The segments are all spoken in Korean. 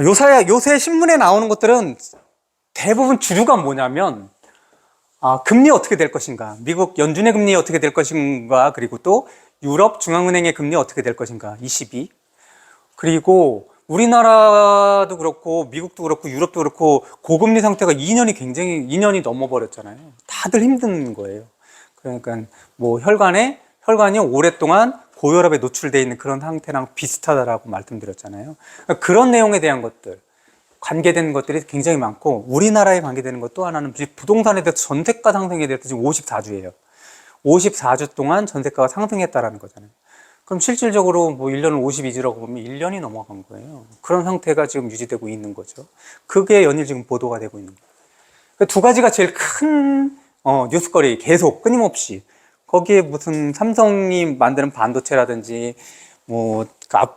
요새 신문에 나오는 것들은 대부분 주류가 뭐냐면, 금리 어떻게 될 것인가, 미국 연준의 금리 어떻게 될 것인가, 그리고 또 유럽 중앙은행의 금리 어떻게 될 것인가, 22. 그리고 우리나라도 그렇고, 미국도 그렇고, 유럽도 그렇고, 고금리 상태가 2년이 넘어버렸잖아요. 다들 힘든 거예요. 그러니까 뭐 혈관이 오랫동안 고혈압에 노출되어 있는 그런 상태랑 비슷하다라고 말씀드렸잖아요. 그러니까 그런 내용에 대한 것들, 관계되는 것들이 굉장히 많고, 우리나라에 관계되는 것 또 하나는 부동산에 대해서 전세가 상승에 대해서 지금 54주예요. 54주 동안 전세가가 상승했다라는 거잖아요. 그럼 실질적으로 뭐 1년을 52주라고 보면 1년이 넘어간 거예요. 그런 상태가 지금 유지되고 있는 거죠. 그게 연일 지금 보도가 되고 있는 거예요. 그 두 가지가 제일 큰 뉴스거리, 계속 끊임없이. 거기에 무슨 삼성이 만드는 반도체라든지 뭐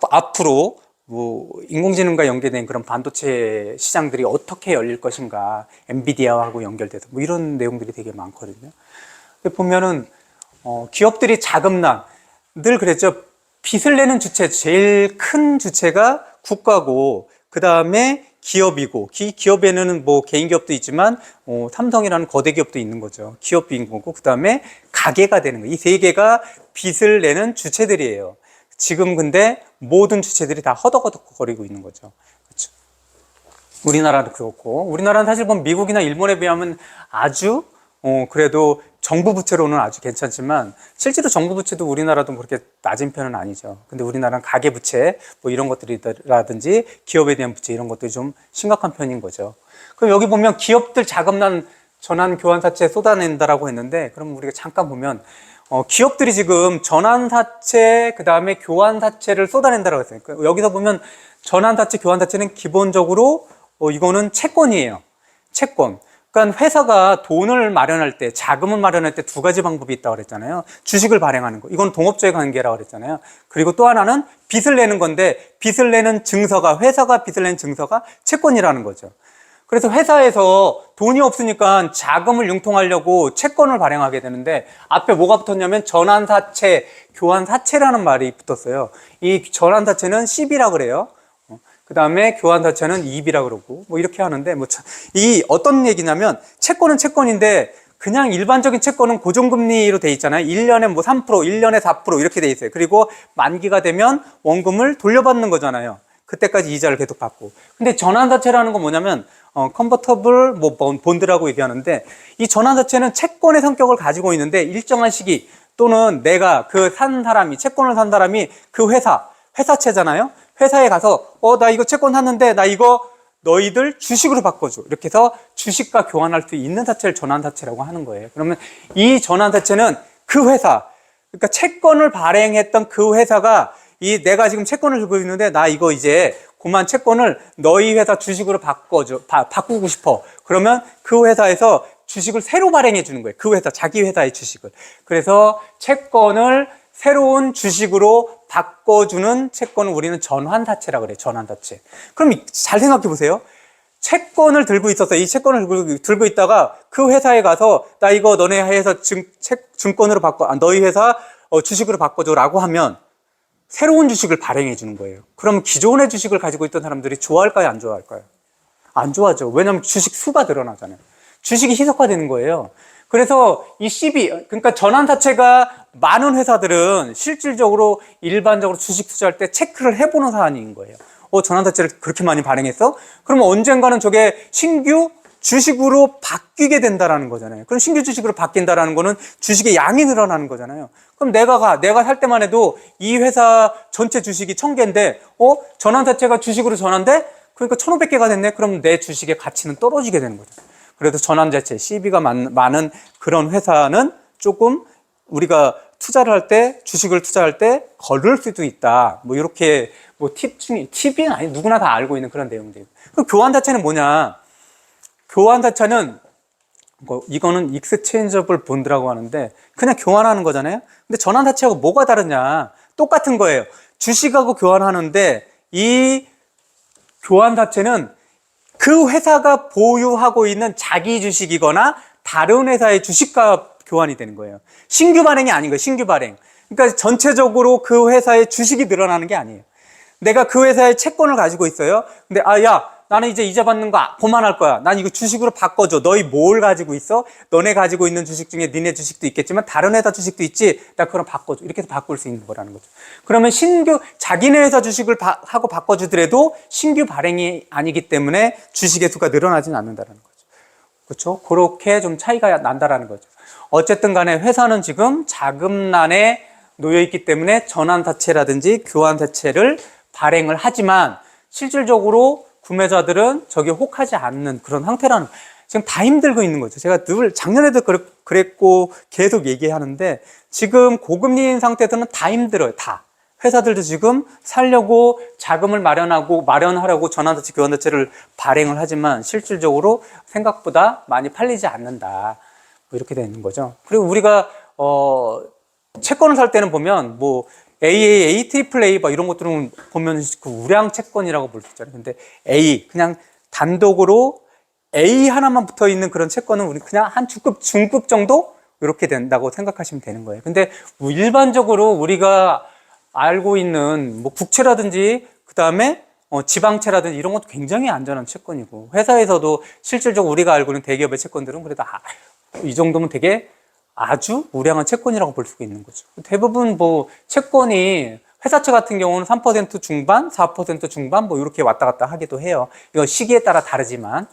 앞으로 뭐 인공지능과 연계된 그런 반도체 시장들이 어떻게 열릴 것인가, 엔비디아하고 연결돼서 뭐 이런 내용들이 되게 많거든요. 보면은 기업들이 자금난, 늘 그랬죠. 빚을 내는 주체, 제일 큰 주체가 국가고, 그 다음에 기업이고, 기업에는 뭐 개인 기업도 있지만 삼성이라는 거대 기업도 있는 거죠. 기업인 거고, 그 다음에 가계가 되는 거예요. 이 세 개가 빚을 내는 주체들이에요. 지금 근데 모든 주체들이 다 허덕허덕거리고 있는 거죠. 그렇죠? 우리나라도 그렇고, 우리나라는 사실 보면 미국이나 일본에 비하면 아주 그래도 정부 부채로는 아주 괜찮지만, 실제로 정부 부채도 우리나라도 그렇게 낮은 편은 아니죠. 근데 우리나라는 가계 부채 뭐 이런 것들이라든지 기업에 대한 부채 이런 것들이 좀 심각한 편인 거죠. 그럼 여기 보면 기업들 자금난 전환 교환사채 쏟아낸다라고 했는데, 그럼 우리가 잠깐 보면 기업들이 지금 전환사채 그 다음에 교환사채를 쏟아낸다라고 했어요. 그러니까 여기서 보면 전환사채, 교환사채는 기본적으로 이거는 채권이에요. 채권. 그러니까 회사가 돈을 마련할 때, 자금을 마련할 때 두 가지 방법이 있다고 그랬잖아요. 주식을 발행하는 거. 이건 동업자의 관계라고 그랬잖아요. 그리고 또 하나는 빚을 내는 건데, 빚을 내는 증서가, 회사가 빚을 낸 증서가 채권이라는 거죠. 그래서 회사에서 돈이 없으니까 자금을 융통하려고 채권을 발행하게 되는데, 앞에 뭐가 붙었냐면 전환사채, 교환사채라는 말이 붙었어요. 이 전환사채는 CB라고 그래요. 그 다음에 교환사채는 EB라 그러고 뭐 이렇게 하는데, 이 어떤 얘기냐면, 채권은 채권인데 그냥 일반적인 채권은 고정금리로 돼 있잖아요. 1년에 뭐 3%, 1년에 4% 이렇게 돼 있어요. 그리고 만기가 되면 원금을 돌려받는 거잖아요. 그때까지 이자를 계속 받고. 근데 전환사채라는 건 뭐냐면 컨버터블 뭐 본드라고 얘기하는데, 이 전환사채는 채권의 성격을 가지고 있는데, 일정한 시기 또는 내가 채권을 산 사람이 그 회사채잖아요. 회사에 가서 나 이거 채권 샀는데 나 이거 너희들 주식으로 바꿔줘. 이렇게 해서 주식과 교환할 수 있는 사채를 전환사채라고 하는 거예요. 그러면 이 전환사채는 그 회사, 그러니까 채권을 발행했던 그 회사가 내가 지금 채권을 들고 있는데 나 이거 이제 그만 채권을 너희 회사 주식으로 바꾸고 싶어. 그러면 그 회사에서 주식을 새로 발행해 주는 거예요. 그 회사, 자기 회사의 주식을. 그래서 채권을 새로운 주식으로 바꿔주는 채권을 우리는 전환사채라고 그래요. 전환사채. 그럼 잘 생각해 보세요. 채권을 들고 있었어요. 이 채권을 들고 있다가 그 회사에 가서 나 이거 너네 회사 증권으로 너희 회사 주식으로 바꿔줘라고 하면 새로운 주식을 발행해 주는 거예요. 그럼 기존의 주식을 가지고 있던 사람들이 좋아할까요? 안 좋아할까요? 안 좋아하죠. 왜냐하면 주식 수가 늘어나잖아요. 주식이 희석화되는 거예요. 그래서 이 CB, 그러니까 전환사채가 많은 회사들은 실질적으로 일반적으로 주식 투자할 때 체크를 해보는 사안인 거예요. 전환사채를 그렇게 많이 발행했어? 그러면 언젠가는 저게 신규 주식으로 바뀌게 된다라는 거잖아요. 그럼 신규 주식으로 바뀐다라는 거는 주식의 양이 늘어나는 거잖아요. 그럼 내가 살 때만 해도 이 회사 전체 주식이 1000개인데, 전환사채가 주식으로 전환돼? 그러니까 1500개가 됐네? 그럼 내 주식의 가치는 떨어지게 되는 거죠. 그래도 전환자체, CB가 많은 그런 회사는 조금 우리가 주식을 투자할 때 거를 수도 있다. 뭐 이렇게 팁이 아니 누구나 다 알고 있는 그런 내용들. 그럼 교환자체는 뭐냐? 교환자체는 이거는 익스체인저블 본드라고 하는데 그냥 교환하는 거잖아요. 근데 전환자체하고 뭐가 다르냐? 똑같은 거예요. 주식하고 교환하는데 이 교환자체는 그 회사가 보유하고 있는 자기 주식이거나 다른 회사의 주식과 교환이 되는 거예요. 신규 발행이 아닌 거예요. 신규 발행. 그러니까 전체적으로 그 회사의 주식이 늘어나는 게 아니에요. 내가 그 회사의 채권을 가지고 있어요. 근데 야, 나는 이제 이자 받는 거 그만할 거야. 난 이거 주식으로 바꿔줘. 너희 뭘 가지고 있어? 너네 가지고 있는 주식 중에 니네 주식도 있겠지만 다른 회사 주식도 있지. 나 그럼 바꿔줘. 이렇게 해서 바꿀 수 있는 거라는 거죠. 그러면 신규 자기네 회사 주식을 하고 바꿔주더라도 신규 발행이 아니기 때문에 주식의 수가 늘어나지는 않는다는 거죠. 그렇죠? 그렇게 좀 차이가 난다라는 거죠. 어쨌든 간에 회사는 지금 자금난에 놓여 있기 때문에 전환사채라든지 교환사채를 발행을 하지만 실질적으로 구매자들은 저게 혹하지 않는 그런 상태라는 거예요. 지금 다 힘들고 있는 거죠. 제가 늘 작년에도 그랬고 계속 얘기하는데 지금 고금리인 상태들은 다 힘들어요. 다. 회사들도 지금 살려고 자금을 마련하려고 전환사채, 교환사채를 발행을 하지만 실질적으로 생각보다 많이 팔리지 않는다. 뭐 이렇게 되는 거죠. 그리고 우리가 채권을 살 때는 보면 뭐 AA, AAA 막 이런 것들은 보면 그 우량 채권이라고 볼 수 있잖아요. 근데 A 그냥 단독으로 A 하나만 붙어 있는 그런 채권은 우리 그냥 한 중급 정도 이렇게 된다고 생각하시면 되는 거예요. 근데 뭐 일반적으로 우리가 알고 있는 뭐 국채라든지 그다음에 지방채라든지 이런 것도 굉장히 안전한 채권이고 회사에서도 실질적으로 우리가 알고 있는 대기업의 채권들은 그래도 이 정도면 되게 아주 우량한 채권이라고 볼 수가 있는 거죠. 대부분 뭐 채권이 회사채 같은 경우는 3% 중반, 4% 중반 뭐 이렇게 왔다 갔다 하기도 해요. 이거 시기에 따라 다르지만